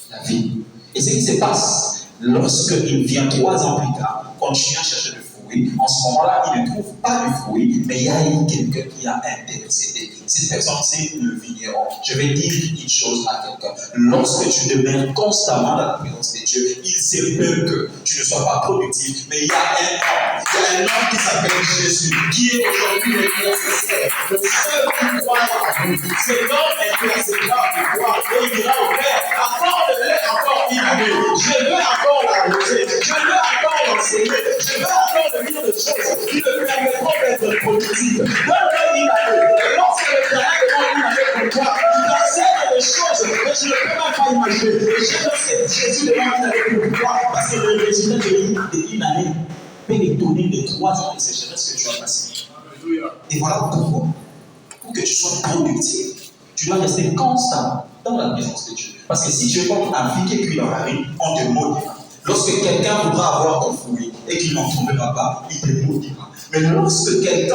la vie. Et ce qui se passe, lorsqu'il vient 3 ans plus tard, continuer à chercher le fruit, en ce moment-là, il ne trouve pas du fruit, mais il y a eu quelqu'un qui a intercédé. Cette personne, c'est le vigneron. Je vais dire une chose à quelqu'un. Lorsque tu demeures constamment dans la présence de Dieu, il se peut que tu ne sois pas productif, mais il y a un homme qui s'appelle Jésus, qui est aujourd'hui le nécessaire, le seul qui croit en nous. Cet homme intercédera de toi et il dira au Père, accorde-le encore une année. Je veux encore l'arroser, je veux encore l'enseigner, je veux encore le dire de choses qui me permettront d'être productif. Donne-le une année. Et lorsque le terrain demande une année pour toi, tu t'enseigne des choses que tu ne peux même pas imaginer. Et je pense que Jésus demande une année pour toi parce que le résultat d'une année peut étonner de 3 ans de sécheresse que tu as passé. Et voilà pourquoi. Pour que tu sois productif, tu dois rester constant dans la présence de Dieu. Parce que si tu es comme un figuier cuit dans la rue, on te maudira. Lorsque quelqu'un voudra avoir ton fruit et qu'il n'en trouvera pas, il te maudira. Mais lorsque tu es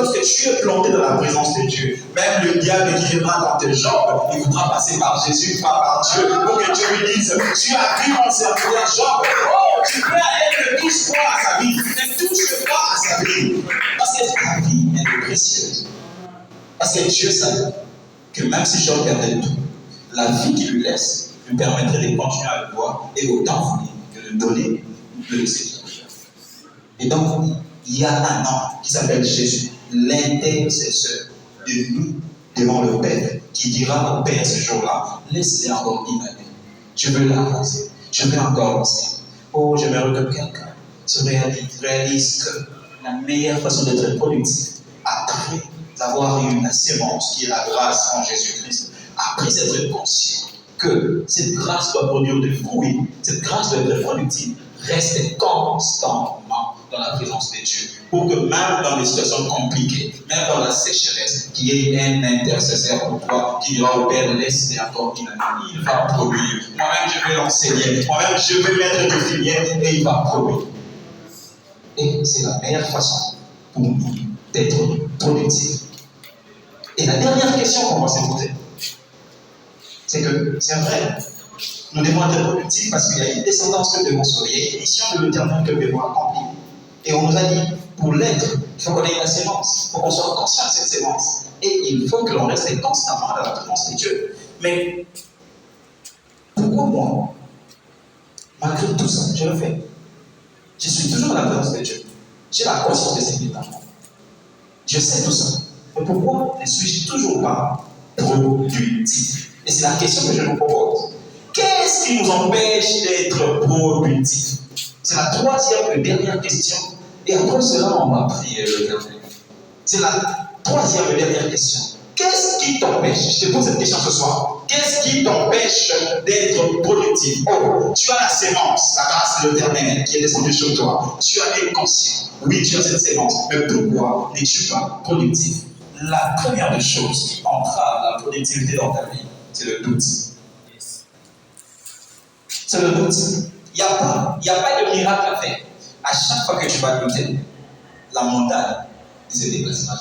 planté dans la présence de Dieu, même le diable qui viendra dans tes jambes, il voudra passer par Jésus, pas par Dieu, pour que Dieu lui dise, tu as vu mon serviteur Job, oh, tu peux aller ne touche pas à sa vie, ne touche pas à sa vie. Parce que ta vie est précieuse. Parce que Dieu savait que même si Job perdait tout, la vie qu'il lui laisse lui permettrait de continuer à le voir et autant venir de le donner, de le laisser. Et donc, il y a un homme qui s'appelle Jésus, l'intercesseur de nous devant le Père, qui dira au Père ce jour-là, laisse-les encore une année. Je veux l'arroser, je veux encore l'enseigner. Oh, j'aimerais que quelqu'un se réalise que la meilleure façon d'être productif, après avoir eu la sémence qui est la grâce en Jésus-Christ, après être conscient que cette grâce doit produire des fruits, cette grâce doit être productive, reste constamment dans la présence de Dieu. Pour que même dans des situations compliquées, même dans la sécheresse, qu'il y ait un intercesseur pour toi qui dira au Père, laisse-les encore une année. Il va produire. Moi-même, je vais l'enseigner. Moi-même, je vais mettre du figuier et il va produire. Et c'est la meilleure façon pour nous d'être productifs. Et la dernière question qu'on va se poser, c'est que c'est vrai, nous devons être productifs parce qu'il y a une descendance que nous devons sauver, il y a une mission de l'éternel que nous devons accomplir. Et on nous a dit, pour l'être, il faut qu'on ait la sémence, il faut qu'on soit conscient de cette sémence. Et il faut que l'on reste constamment dans la présence de Dieu. Mais pourquoi moi, malgré tout ça, je le fais? Je suis toujours dans la présence de Dieu. J'ai la conscience de ce qu'il est en moi. Je sais tout ça. Mais pourquoi ne suis-je toujours pas productif? Et c'est la question que je vous pose. Qu'est-ce qui nous empêche d'être productifs? C'est la troisième et dernière question. Et après cela, on va prier le dernier. C'est la troisième et dernière question. Qu'est-ce qui t'empêche? Je te pose cette question ce soir. Qu'est-ce qui t'empêche d'être productif? Oh, tu as la sémence, la grâce de l'Éternel qui est descendue sur toi. Tu as été conscient. Oui, tu as cette sémence. Mais pourquoi n'es-tu pas productif? La première des choses qui entrave la productivité dans ta vie, c'est le doute. C'est le doute. Il n'y a pas de miracle à faire. À chaque fois que tu vas douter, la montagne se déplacera.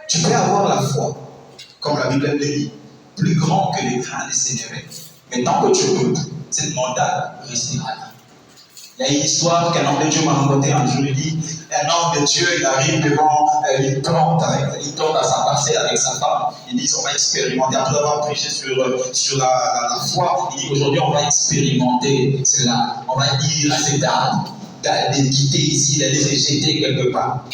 Tu peux avoir la foi, comme la Bible le dit, plus grand que les grains de sénévé. Mais tant que tu doutes, cette montagne restera là. Il y a une histoire qu'un homme de Dieu m'a raconté un jour. Il dit, un homme de Dieu, il arrive devant, il plante à sa parcelle avec sa femme. Il dit, on va expérimenter. Après avoir prêché sur la foi, il dit, aujourd'hui, on va expérimenter cela. On va dire à cet arbre de quitter ici, d'aller se jeter quelque part.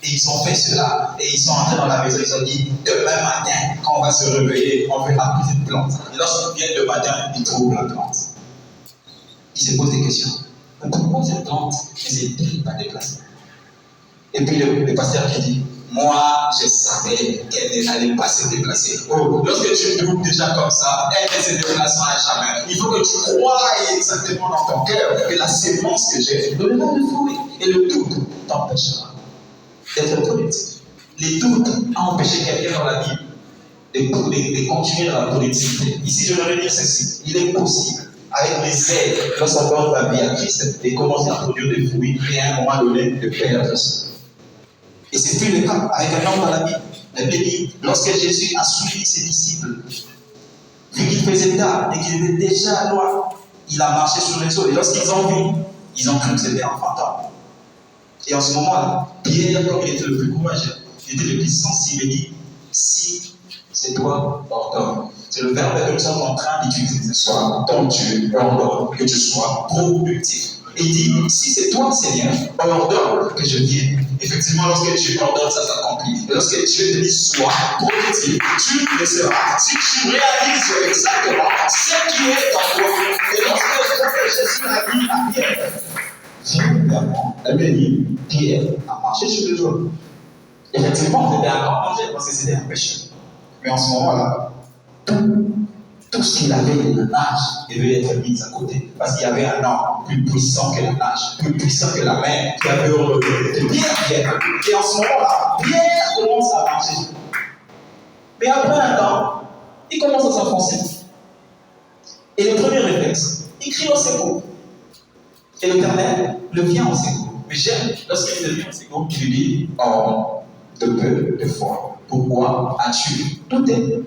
Et ils ont fait cela. Et ils sont entrés dans la maison. Ils ont dit, demain matin, quand on va se réveiller, on verra plus cette plante. Et lorsqu'ils viennent le matin, ils trouvent la plante. Ils se posent des questions. Pourquoi cette plante ne s'est-elle pas déplacée? Et puis le pasteur qui dit, moi je savais qu'elle n'allait pas se déplacer. Oh, lorsque tu doutes déjà comme ça, elle ne se déplacera jamais. Il faut que tu crois exactement dans ton cœur que la sémence que j'ai donnera de fruits. Et le doute t'empêchera d'être productif. Le doute a empêché quelqu'un dans la Bible de continuer dans la productivité. Ici, je voudrais dire ceci. Il est possible, avec les aides, lorsqu'on donne la vie à Christ, de commencer à produire des fruits et à un moment donné de perdre ça. Et c'est plus le cas avec un homme dans la Bible. La Bible dit, lorsque Jésus a suivi ses disciples, vu qu'il faisait tard et qu'il était déjà loin, il a marché sur les eaux. Et lorsqu'ils ont vu, ils ont cru que c'était un fantôme. Et en ce moment-là, Pierre, comme il était le plus courageux, il était le plus sensible, il dit, si c'est toi, ordonne. C'est le verbe que nous sommes en train d'utiliser ce soir. Ton Dieu ordonne que tu sois productif. Et il dit, si c'est toi, Seigneur, ordonne que je vienne. Effectivement, lorsque Dieu ordonne, ça s'accomplit. Et lorsque Dieu te dit, sois productif, tu le seras. Si tu réalises exactement ce qui est en toi, et lorsque Jésus a dit à Pierre, viens vers moi, elle lui dit, Pierre a marché sur les eaux. Effectivement, c'était un grand danger parce que c'était un péché. Mais en ce moment-là, tout ce qu'il avait de la nage devait être mis à côté. Parce qu'il y avait un homme plus puissant que la nage, plus puissant que la mer, qui avait ordonné Pierre. Et en ce moment-là, Pierre commence à marcher. Mais après un temps, il commence à s'enfoncer. Et le premier réflexe, il crie au secours. Et l'Éternel le vient au secours. Mais j'aime, lorsqu'il le vient au secours, il lui dit, oh, de peu de foi, pourquoi as-tu douté?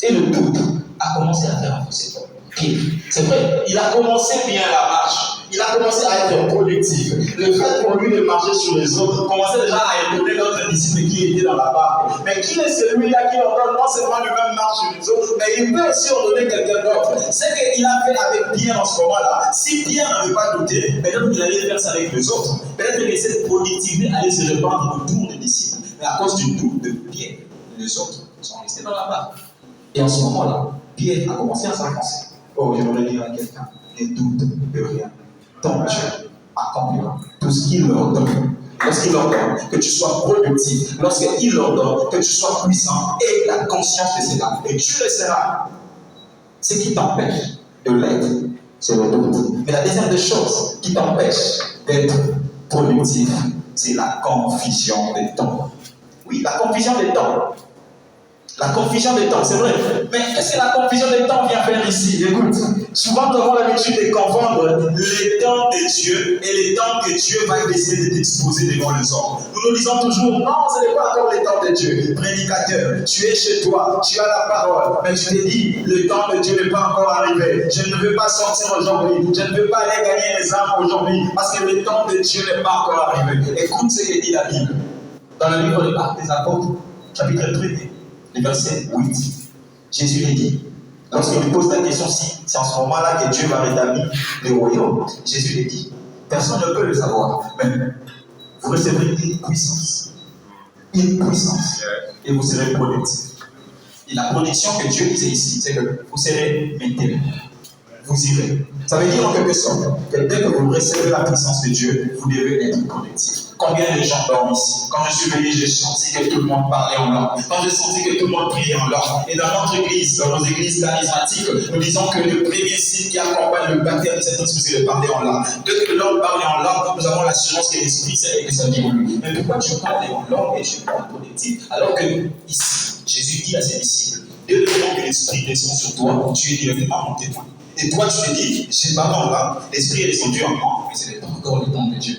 Et le doute a commencé à faire avancer ton pied. C'est vrai, il a commencé bien la marche. Il a commencé à être productif. Le fait pour lui de marcher sur les autres commençait déjà à étonner notre disciple qui était dans la barque. Mais qui est celui-là qui ordonne non seulement lui-même marche sur les autres, mais il peut aussi ordonner quelqu'un d'autre. C'est qu'il a fait avec Pierre en ce moment-là. Si Pierre n'avait pas douté, peut-être qu'il allait faire ça avec les autres. Peut-être que cette productivité allait se répandre autour des disciples. Mais à cause du doute de Pierre, les autres sont restés dans la barque. Et en ce moment-là, Pierre a commencé à s'enfoncer. Oh, je voudrais dire à quelqu'un, ne doute de rien. Ton Dieu accomplira tout ce qu'il ordonne. Lorsqu'il ordonne que tu sois productif, lorsqu'il ordonne que tu sois puissant, et la conscience de cela, et tu le seras. Ce qui t'empêche de l'être, c'est le doute. Mais la deuxième des choses qui t'empêche d'être productif, c'est la confusion des temps. Oui, la confusion des temps. La confusion des temps, c'est vrai. Mais qu'est-ce que la confusion des temps vient faire ici? Écoute, souvent nous avons l'habitude de confondre les temps de Dieu et les temps que Dieu va décider de t'exposer devant les hommes. Nous nous disons toujours, non, ce n'est pas encore les temps de Dieu. Prédicateur, tu es chez toi, tu as la parole, mais tu te dis, le temps de Dieu n'est pas encore arrivé. Je ne veux pas sortir aujourd'hui, je ne veux pas aller gagner les âmes aujourd'hui, parce que le temps de Dieu n'est pas encore arrivé. Écoute ce que dit la Bible. Dans le livre des Actes des Apôtres, chapitre 3. Le verset 8, Jésus lui dit, lorsqu'il lui pose la question si c'est en ce moment-là que Dieu va rétablir le royaume, Jésus lui dit, personne ne peut le savoir, mais vous recevrez une puissance, et vous serez productif. Et la production que Dieu disait ici, c'est que vous serez maintenus, vous irez. Ça veut dire en quelque sorte que dès que vous recevez la puissance de Dieu, vous devez être productif. Combien de gens dorment ici? Quand je suis venu, j'ai senti que tout le monde parlait en langue. Quand j'ai senti que tout le monde priait en langue. Et dans notre église, dans nos églises charismatiques, nous disons que le premier signe qui accompagne le baptême de cet esprit, c'est de parler en langue. Dès que l'homme parle en langue, nous avons l'assurance que l'esprit sait et que ça diminue. Mais pourquoi tu parles en langue et tu parles productif? Alors que ici, Jésus dit à ses disciples, dès le moment que l'esprit descend sur toi, tu es directement mon témoin. Et toi, tu te dis, j'ai parlé en langue, l'esprit est descendu en moi, mais ce n'est pas encore le temps de Dieu.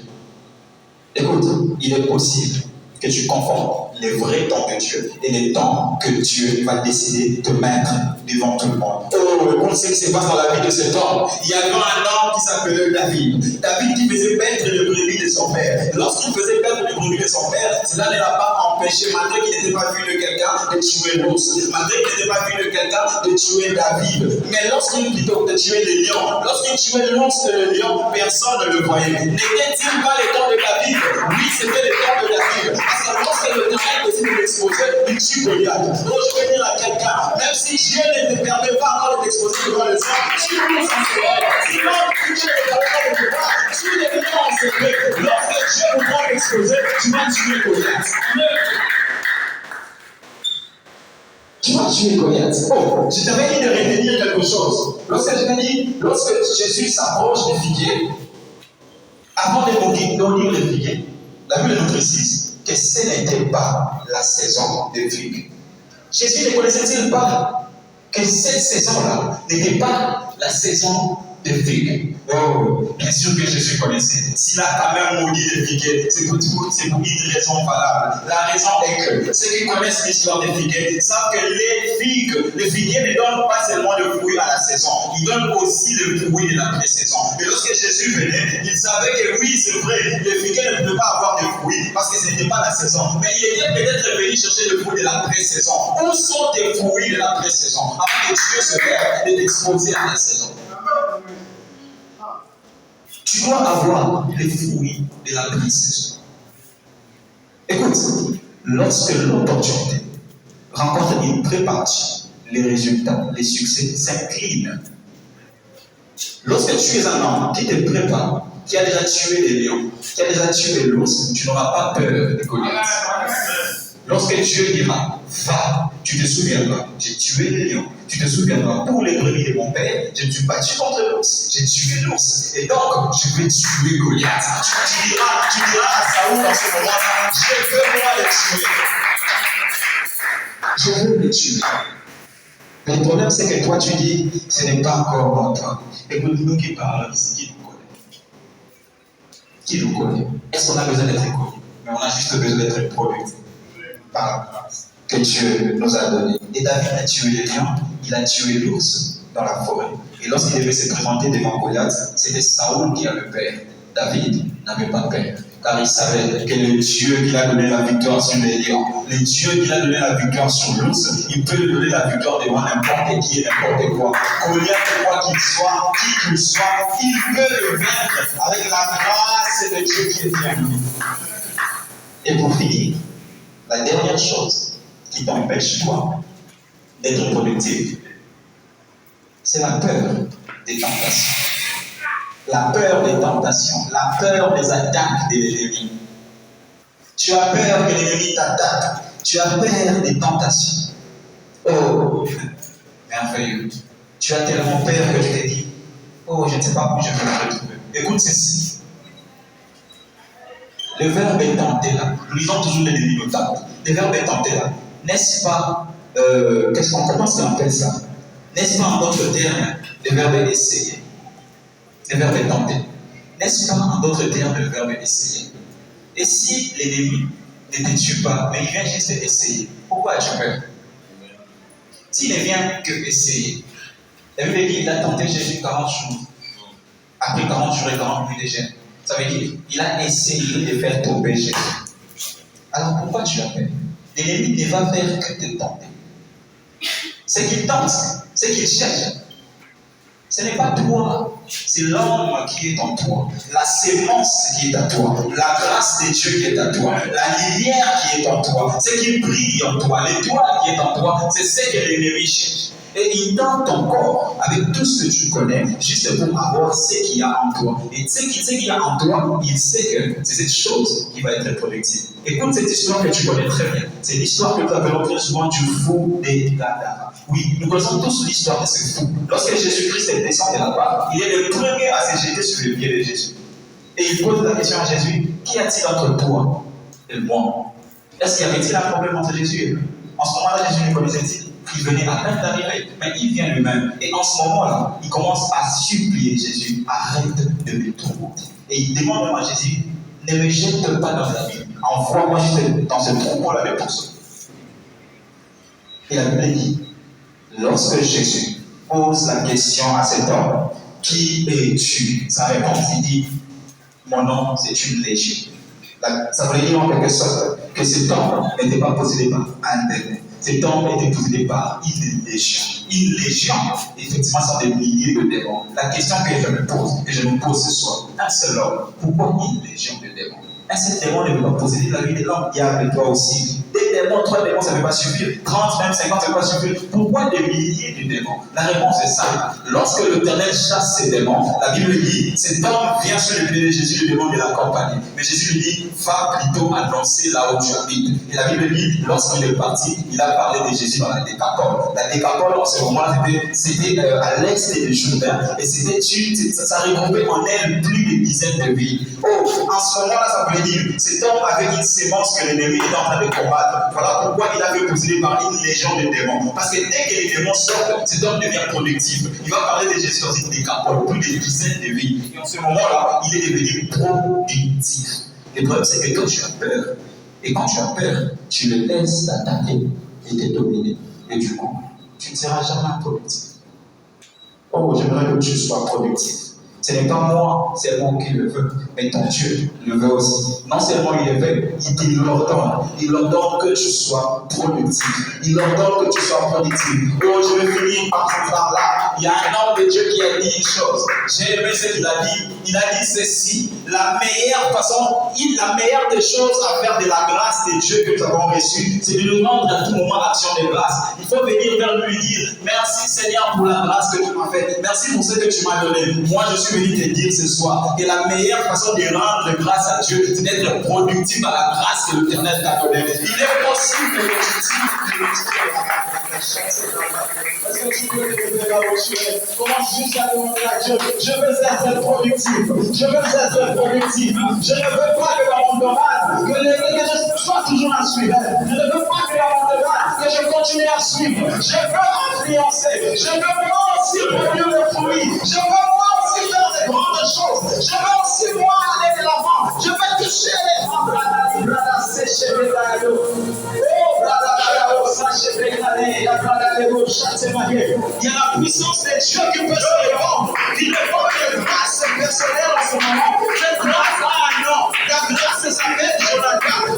Écoute, il est possible que tu confondes les vrais temps de Dieu et les temps que Dieu va décider de te mettre devant tout le monde. Oh, écoute ce qui se passe dans la vie de cet homme. Il y avait un homme qui s'appelait David. David qui faisait paître les brebis de son père. Lorsqu'il faisait paître les brebis de son père, cela ne l'a pas empêché, malgré qu'il n'était pas vu de quelqu'un, de tuer l'ours. Malgré qu'il n'était pas vu de quelqu'un, de tuer David. Mais lorsqu'il plutôt de tuer les lions, lorsqu'il tuait l'ours et le lion, personne ne le voyait. N'était-il pas le temps de David? Oui, c'était le temps de David. Parce que lorsque le temps décide de l'exposer, il tue Goliath. Donc je veux dire à quelqu'un, même si Dieu ne te permet pas encore de t'exposer devant les hommes, tu nous en secret. Sinon, Dieu ne te permet pas de te voir, tu les mets en secret. Lorsque Dieu voudra t'exposer, tu vas tuer Goliath. Tu vas tuer Goliath. Oh, je t'avais dit de retenir quelque chose. Lorsque Jésus s'approche des figuiers, avant de maudire les figuiers, la Bible nous précise que ce n'était pas la saison des figues. Jésus ne connaissait-il pas que cette saison-là n'était pas la saison des figues? Oh, bien sûr que Jésus connaissait. S'il a quand même maudit les figuiers, c'est pour une raison valable. La raison est que ceux qui connaissent l'histoire des figuiers savent que les figuiers ne donnent pas seulement de fruits à la saison, ils donnent aussi le fruit de la pré-saison. Et lorsque Jésus venait, il savait que oui, c'est vrai, les figuiers ne pouvaient pas avoir de fruits parce que ce n'était pas la saison. Mais il était peut-être venu chercher le fruit de la pré-saison. Où sont tes fruits de la pré-saison? Avant que Dieu se lève et t'exposer à la saison. Tu dois avoir les fruits de la pré-saison. Écoute, lorsque l'opportunité rencontre une préparation, les résultats, les succès s'inclinent. Lorsque tu es un homme qui te prépare, qui a déjà tué les lions, qui a déjà tué l'ours, tu n'auras pas peur de Goliath. Lorsque Dieu dira, va, tu te souviendras, j'ai tué les lions, tu te souviendras, pour les brebis de mon père, je ne suis pas battu contre l'ours, j'ai tué l'ours, et donc je vais tuer Goliath. Tu diras à Saoul en ce moment, je veux moi le tuer. Je veux le tuer. Mais le problème, c'est que toi, tu dis, ce n'est pas encore mon temps. Écoute, nous qui parlons ici, qui nous connaît? Est-ce qu'on a besoin d'être connu? Mais on a juste besoin d'être productif. Par la grâce que Dieu nous a donnée. Et David a tué les lions, il a tué l'ours dans la forêt. Et lorsqu'il devait se présenter devant Goliath, c'était Saoul qui avait peur. David n'avait pas peur, car il savait que le Dieu qui a donné la victoire sur les lions, le Dieu qui a donné la victoire sur l'ours, il peut lui donner la victoire devant n'importe qui et n'importe quoi. Goliath, quoi qu'il soit, qui qu'il soit, il peut le vaincre avec la grâce de Dieu qui est bien lui. Et pour finir, la dernière chose qui t'empêche, toi, d'être productif, c'est la peur des tentations. La peur des tentations, la peur des attaques de l'ennemi. Tu as peur que l'ennemi t'attaque. Tu as peur des tentations. Oh, merveilleux. Tu as tellement peur que tu te dis, oh, je ne sais pas où je vais me retrouver. Écoute ceci. Le verbe est tenté là. Nous lisons toujours l'ennemi nous tente. Le verbe est tenté là. N'est-ce pas comment on appelle ça? N'est-ce pas en d'autres termes le verbe essayer? Le verbe tenter. N'est-ce pas en d'autres termes le verbe essayer? Et si l'ennemi ne te tue pas, mais il vient juste essayer, pourquoi as-tu peur? S'il ne vient que essayer, la Bible dit qu'il a tenté Jésus 40 jours. Après 40 jours et 40 nuits de jeûne. Ça veut dire qu'il a essayé de faire tomber Jésus. Alors pourquoi tu as peur? L'ennemi ne va faire que te tenter. Ce qu'il tente, ce qu'il cherche, ce n'est pas toi, c'est l'homme qui est en toi, la sémence qui est en toi, la grâce de Dieu qui est en toi, la lumière qui est en toi, ce qui brille en toi, l'étoile qui est en toi, c'est ce que l'ennemi cherche. Et il tente ton corps avec tout ce que tu connais, juste pour avoir ce qu'il y a en toi. Et ce qu'il y a en toi, il sait que c'est cette chose qui va être productive. Écoute cette histoire que tu connais très bien. C'est l'histoire que nous appelons très souvent du fou des Gadara. Oui, nous connaissons tous l'histoire de ce fou. Lorsque Jésus-Christ descend de là-bas, il est le premier à se jeter sur les pieds de Jésus. Et il pose la question à Jésus, qu'y a-t-il entre toi et moi? Est-ce qu'il y avait-il un problème entre Jésus et lui? En ce moment-là, Jésus ne connaissait-il? Il venait à peine d'arriver, mais il vient lui-même. Et en ce moment-là, il commence à supplier Jésus, arrête de me tourmenter. Et il demande même à Jésus, ne me jette pas dans la vie, envoie-moi juste dans ce troupeau-là de pourceaux. Et la Bible dit, lorsque Jésus pose la question à cet homme, qui es-tu? Sa réponse, il dit, mon nom, c'est une légion. Ça voulait dire en quelque sorte que cet homme n'était pas possédé par un démon. Cet homme était possédé par une légion. Une légion, effectivement, sont des milliers de démons. La question que je me pose ce soir, un seul homme, pourquoi une légion de démons? Un seul démon ne peut pas posséder la vie de l'homme. Il y a avec toi aussi. Des démons, 3 démons, ça ne peut pas suffire. 30, même 50, ça ne peut pas suffire. Pourquoi des milliers de démons? La réponse est simple. Lorsque l'Éternel chasse ces démons, la Bible dit, cet homme vient sur le pied de Jésus, le démon de la compagnie. Mais Jésus lui dit, va plutôt annoncer là où tu habites. Et la Bible dit, lorsqu'il est parti, il a parlé de Jésus dans la décapole. La décapole, en ce moment, c'était à l'est de Jourdain. Et ça regroupait en elle plus de dizaines de villes. Oh, en ce moment-là, ça voulait dire, cet homme avait une sémence que l'ennemi était en train de combattre. Voilà pourquoi il avait possédé par une légion de démons. Parce que dès que les démons sortent, cet homme devient productif. Il va parler de Jésus dans une décapole, plus de dizaines de villes. Et en ce moment-là, il est devenu productif. Le problème, c'est que quand tu as peur, et quand tu as peur, tu le laisses t'attaquer et te dominer. Et du coup, tu ne seras jamais productif. Oh, j'aimerais que tu sois productif. Ce n'est pas moi seulement qui le veux, mais ton Dieu le veut aussi. Non seulement il le veut, il l'ordonne. Il ordonne que tu sois productif. Il ordonne que tu sois productif. Oh, je vais finir par là. Il y a un homme de Dieu qui a dit une chose. J'ai aimé ce qu'il a dit. Il a dit ceci. La meilleure des choses à faire de la grâce de Dieu que nous avons reçue, c'est de nous rendre à tout moment action de grâce. Il faut venir vers lui et dire, merci Seigneur pour la grâce que tu m'as faite. Merci pour ce que tu m'as donné. Moi, je suis venu te dire ce soir que la meilleure façon de rendre grâce à Dieu, c'est d'être productif à la grâce que l'Éternel t'a donnée. Il est possible que tu tires parce que tu peux te lever là où tu es. Commence juste à demander à Dieu, je veux être productif. Je veux être productif. Je ne veux pas que dans mon domaine, que je sois toujours un suiveur. Je ne veux pas que dans mon domaine, que je continue à suivre. Je veux influencer. Je veux moi aussi produire le fruit. Je veux moi aussi faire de grandes choses. Je veux aussi moi aller de l'avant. Je veux toucher les gens. Il y a la puissance de Dieu qui peut se répandre. Il ne faut que grâce personnelle en ce moment. Cette grâce-là